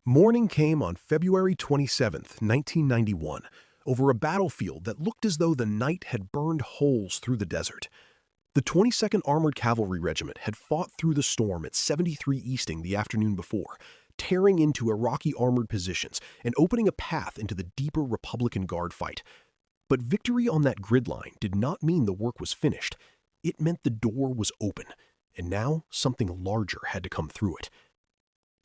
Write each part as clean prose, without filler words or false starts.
Morning came on February 27th, 1991, over a battlefield that looked as though the night had burned holes through the desert. The 22nd Armored Cavalry Regiment had fought through the storm at 73 Easting the afternoon before, tearing into Iraqi armored positions and opening a path into the deeper Republican Guard fight. But victory on that grid line did not mean the work was finished. It meant the door was open, and now something larger had to come through it.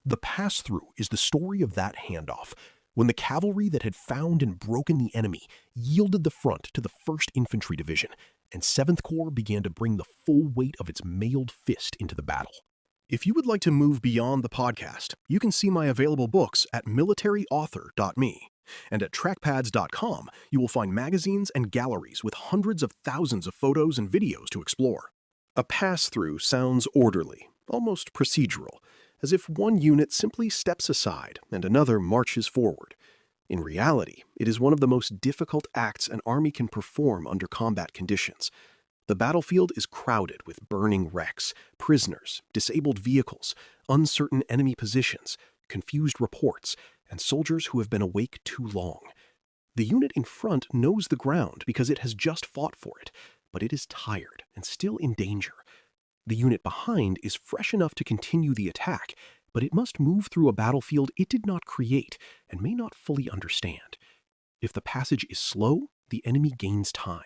The pass-through is the story of that handoff, when the cavalry that had found and broken the enemy yielded the front to the 1st Infantry Division, and 7th Corps began to bring the full weight of its mailed fist into the battle. If you would like to move beyond the podcast, you can see my available books at militaryauthor.me. And at trackpads.com, you will find magazines and galleries with hundreds of thousands of photos and videos to explore. A pass-through sounds orderly, almost procedural, as if one unit simply steps aside and another marches forward. In reality, it is one of the most difficult acts an army can perform under combat conditions. The battlefield is crowded with burning wrecks, prisoners, disabled vehicles, uncertain enemy positions, confused reports, and soldiers who have been awake too long. The unit in front knows the ground because it has just fought for it, but it is tired and still in danger. The unit behind is fresh enough to continue the attack, but it must move through a battlefield it did not create and may not fully understand. If the passage is slow, the enemy gains time.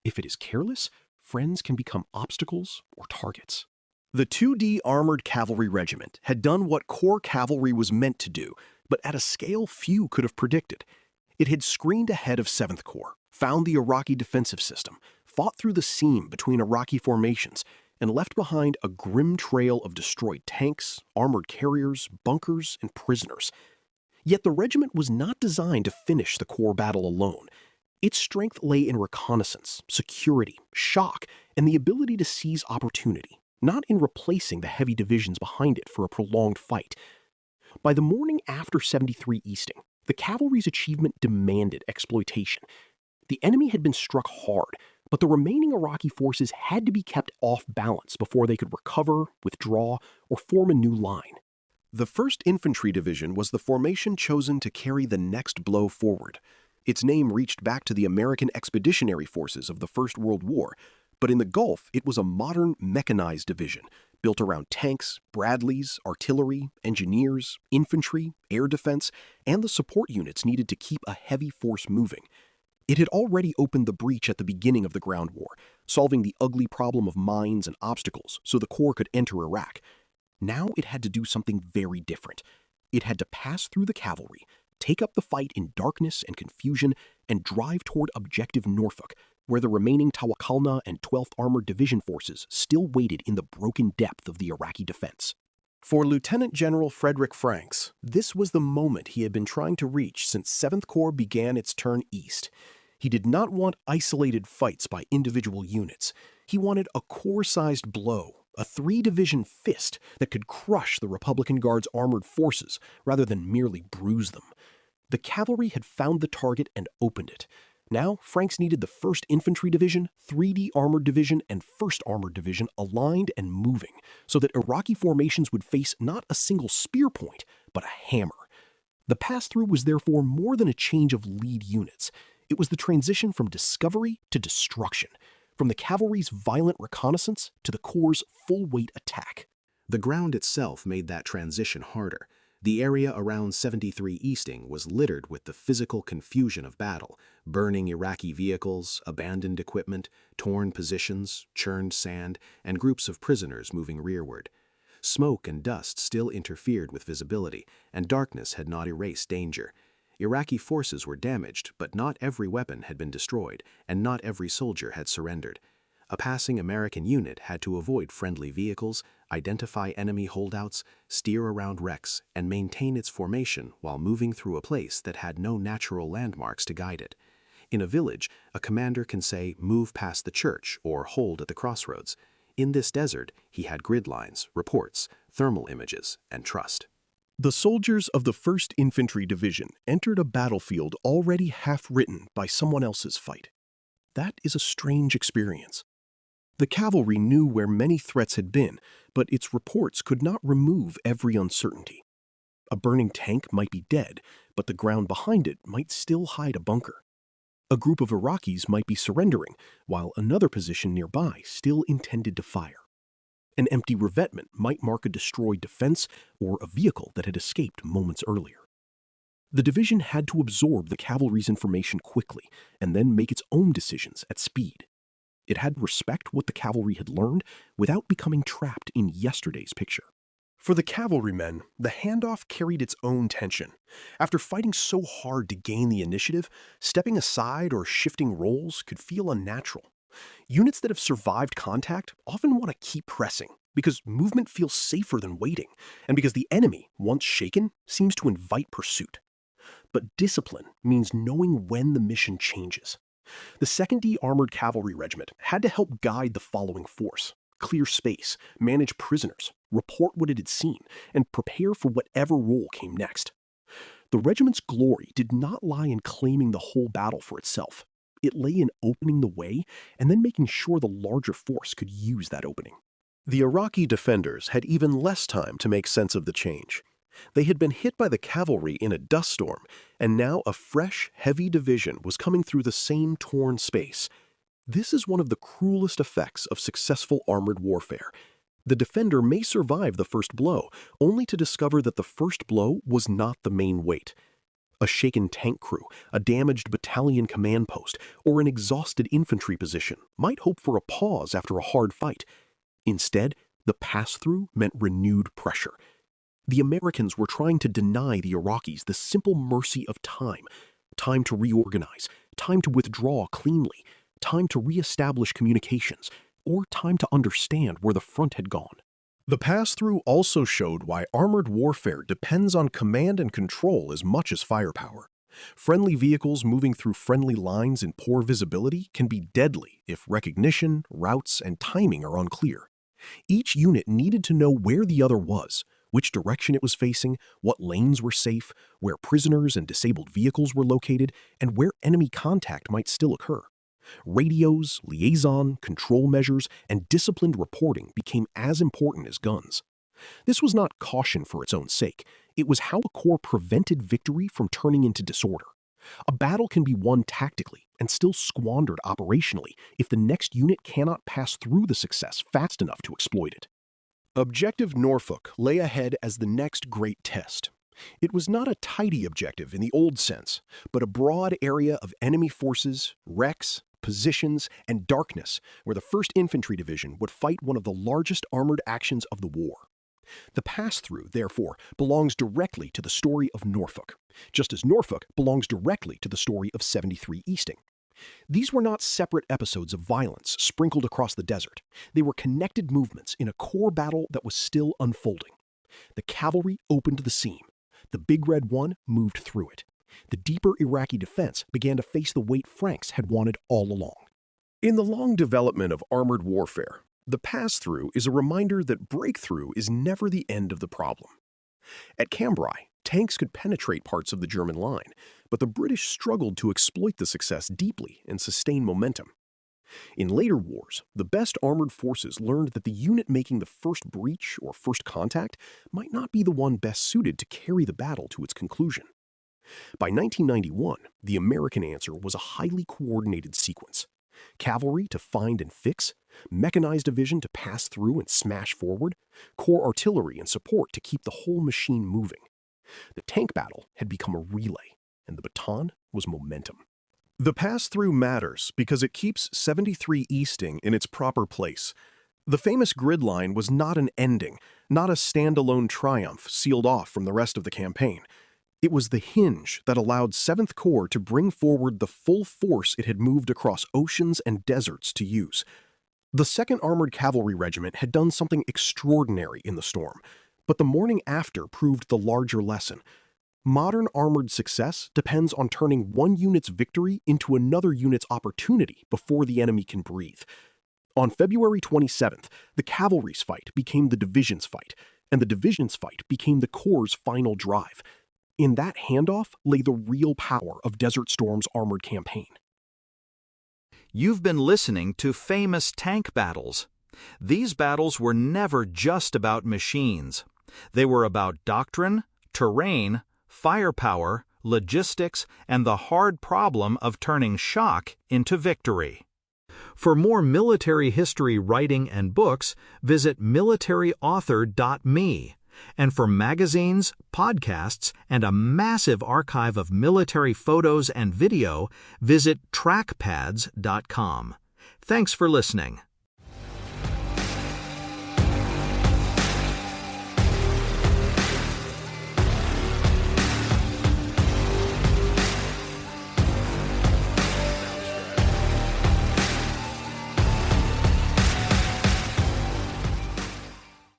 If it is careless, friends can become obstacles or targets. The 2D Armored Cavalry Regiment had done what Corps cavalry was meant to do, but at a scale few could have predicted. It had screened ahead of 7th Corps, found the Iraqi defensive system, fought through the seam between Iraqi formations, and left behind a grim trail of destroyed tanks, armored carriers, bunkers, and prisoners. Yet the regiment was not designed to finish the Corps battle alone. Its strength lay in reconnaissance, security, shock, and the ability to seize opportunity, not in replacing the heavy divisions behind it for a prolonged fight. By the morning after 73 Easting, the cavalry's achievement demanded exploitation. The enemy had been struck hard, but the remaining Iraqi forces had to be kept off balance before they could recover, withdraw, or form a new line. The 1st Infantry Division was the formation chosen to carry the next blow forward. Its name reached back to the American Expeditionary Forces of the First World War, but in the Gulf it was a modern mechanized division, built around tanks, Bradleys, artillery, engineers, infantry, air defense, and the support units needed to keep a heavy force moving. It had already opened the breach at the beginning of the ground war, solving the ugly problem of mines and obstacles so the Corps could enter Iraq. Now it had to do something very different. It had to pass through the cavalry, take up the fight in darkness and confusion, and drive toward Objective Norfolk, where the remaining Tawakalna and 12th Armored Division forces still waited in the broken depth of the Iraqi defense. For Lieutenant General Frederick Franks, this was the moment he had been trying to reach since 7th Corps began its turn east. He did not want isolated fights by individual units. He wanted a Corps-sized blow, a 3-division fist that could crush the Republican Guard's armored forces rather than merely bruise them. The cavalry had found the target and opened it. Now, Franks needed the 1st Infantry Division, 3D Armored Division, and 1st Armored Division aligned and moving so that Iraqi formations would face not a single spear point, but a hammer. The pass-through was therefore more than a change of lead units. It was the transition from discovery to destruction, from the cavalry's violent reconnaissance to the Corps' full-weight attack. The ground itself made that transition harder. The area around 73 Easting was littered with the physical confusion of battle, burning Iraqi vehicles, abandoned equipment, torn positions, churned sand, and groups of prisoners moving rearward. Smoke and dust still interfered with visibility, and darkness had not erased danger. Iraqi forces were damaged, but not every weapon had been destroyed, and not every soldier had surrendered. A passing American unit had to avoid friendly vehicles, identify enemy holdouts, steer around wrecks, and maintain its formation while moving through a place that had no natural landmarks to guide it. In a village, a commander can say, "Move past the church," or "Hold at the crossroads." In this desert, he had grid lines, reports, thermal images, and trust. The soldiers of the 1st Infantry Division entered a battlefield already half-written by someone else's fight. That is a strange experience. The cavalry knew where many threats had been, but its reports could not remove every uncertainty. A burning tank might be dead, but the ground behind it might still hide a bunker. A group of Iraqis might be surrendering, while another position nearby still intended to fire. An empty revetment might mark a destroyed defense or a vehicle that had escaped moments earlier. The division had to absorb the cavalry's information quickly and then make its own decisions at speed. It had to respect what the cavalry had learned without becoming trapped in yesterday's picture. For the cavalrymen, the handoff carried its own tension. After fighting so hard to gain the initiative, stepping aside or shifting roles could feel unnatural. Units that have survived contact often want to keep pressing because movement feels safer than waiting, and because the enemy, once shaken, seems to invite pursuit. But discipline means knowing when the mission changes. The 2nd D Armored Cavalry Regiment had to help guide the following force: clear space, manage prisoners, report what it had seen, and prepare for whatever role came next. The regiment's glory did not lie in claiming the whole battle for itself. It lay in opening the way and then making sure the larger force could use that opening. The Iraqi defenders had even less time to make sense of the change. They had been hit by the cavalry in a dust storm, and now a fresh, heavy division was coming through the same torn space. This is one of the cruelest effects of successful armored warfare. The defender may survive the first blow, only to discover that the first blow was not the main weight. A shaken tank crew, a damaged battalion command post, or an exhausted infantry position might hope for a pause after a hard fight. Instead, the pass-through meant renewed pressure. The Americans were trying to deny the Iraqis the simple mercy of time to reorganize, time to withdraw cleanly, time to reestablish communications, or time to understand where the front had gone. The pass-through also showed why armored warfare depends on command and control as much as firepower. Friendly vehicles moving through friendly lines in poor visibility can be deadly if recognition, routes, and timing are unclear. Each unit needed to know where the other was, which direction it was facing, what lanes were safe, where prisoners and disabled vehicles were located, and where enemy contact might still occur. Radios, liaison, control measures, and disciplined reporting became as important as guns. This was not caution for its own sake. It was how a corps prevented victory from turning into disorder. A battle can be won tactically and still squandered operationally if the next unit cannot pass through the success fast enough to exploit it. Objective Norfolk lay ahead as the next great test. It was not a tidy objective in the old sense, but a broad area of enemy forces, wrecks, positions, and darkness where the 1st Infantry Division would fight one of the largest armored actions of the war. The pass-through, therefore, belongs directly to the story of Norfolk, just as Norfolk belongs directly to the story of 73 Easting. These were not separate episodes of violence sprinkled across the desert. They were connected movements in a core battle that was still unfolding. The cavalry opened the seam. The Big Red One moved through it. The deeper Iraqi defense began to face the weight Franks had wanted all along. In the long development of armored warfare, the pass-through is a reminder that breakthrough is never the end of the problem. At Cambrai, tanks could penetrate parts of the German line, but the British struggled to exploit the success deeply and sustain momentum. In later wars, the best armored forces learned that the unit making the first breach or first contact might not be the one best suited to carry the battle to its conclusion. By 1991, the American answer was a highly coordinated sequence. Cavalry to find and fix, mechanized division to pass through and smash forward, corps artillery and support to keep the whole machine moving. The tank battle had become a relay, and the baton was momentum. The pass-through matters because it keeps 73 Easting in its proper place. The famous grid line was not an ending, not a standalone triumph sealed off from the rest of the campaign. It was the hinge that allowed 7th Corps to bring forward the full force it had moved across oceans and deserts to use. The 2nd Armored Cavalry Regiment had done something extraordinary in the storm, but the morning after proved the larger lesson. Modern armored success depends on turning one unit's victory into another unit's opportunity before the enemy can breathe. On February 27th, the cavalry's fight became the division's fight, and the division's fight became the Corps' final drive. In that handoff lay the real power of Desert Storm's armored campaign. You've been listening to Famous Tank Battles. These battles were never just about machines. They were about doctrine, terrain, firepower, logistics, and the hard problem of turning shock into victory. For more military history writing and books, visit militaryauthor.me. And for magazines, podcasts, and a massive archive of military photos and video, visit trackpads.com. Thanks for listening.